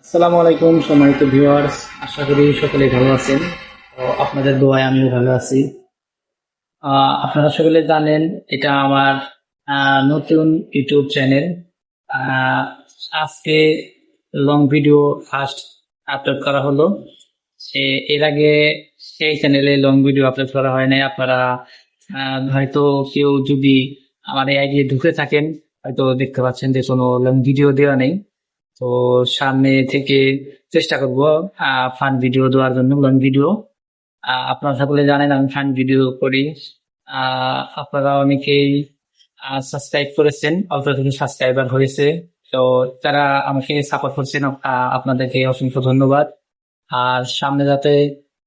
আসসালামু আলাইকুম সম্মানিত ভিউয়ার্স, আশা করি সকলে ভালো আছেন। তো আপনাদের দোয়ায় আমিও ভালো আছি। আপনারা সকলে জানেন এটা আমার নতুন ইউটিউব চ্যানেল। আহ, আজকে লং ভিডিও ফার্স্ট আপলোড করা হলো। এর আগে সেই চ্যানেলে লং ভিডিও আপলোড করা হয় নাই। আপনারা হয়তো কেউ যদি আমার এই আইডি ঢুকে থাকেন, হয়তো দেখতে পাচ্ছেন যে কোনো লং ভিডিও দেওয়া নেই। তো সামনে থেকে চেষ্টা করব ফান ভিডিও দেওয়ার জন্য, লং ভিডিও। আপনারা সকলে জানেন আমি ফান ভিডিও করি। আপনারা অনেকেই সাবস্ক্রাইব করেছেন, অল্প কিছু সাবস্ক্রাইবার হয়েছে। তো যারা আমাকে সাপোর্ট করছেন, আপনাদেরকে অসংখ্য ধন্যবাদ। আর সামনে যাতে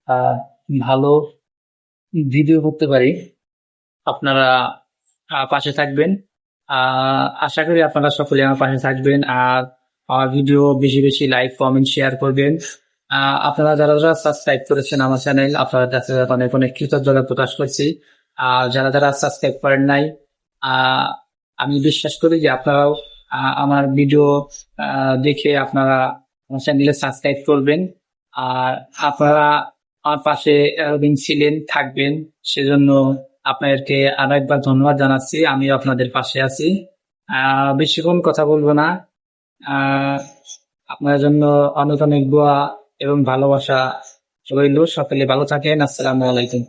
আহ, ভালো ভিডিও করতে পারি, আপনারা পাশে থাকবেন। আশা করি আপনারা সকলে আমার পাশে থাকবেন আর আমার ভিডিও বেশি বেশি লাইক, কমেন্ট, শেয়ার করবেন। আপনারা যারা যারা সাবস্ক্রাইব করেছেন আমার চ্যানেল, আপনাদের কাছে অনেক অনেক কৃতজ্ঞতা প্রকাশ করছি। আর যারা যারা সাবস্ক্রাইব করেন নাই, আহ, আমি বিশ্বাস করি যে আপনারাও আমার ভিডিও দেখে আপনারা আমার চ্যানেলে সাবস্ক্রাইব করবেন। আর আপনারা আমার পাশে এতদিন ছিলেন, থাকবেন, সেজন্য আপনাদেরকে আরো একবার ধন্যবাদ জানাচ্ছি। আমিও আপনাদের পাশে আছি। বেশিক্ষণ কথা বলবো না। আহ আপনার জন্য অনেক অনেক দোয়া এবং ভালোবাসা রইল। সকলে ভালো থাকেন। আসসালামু আলাইকুম।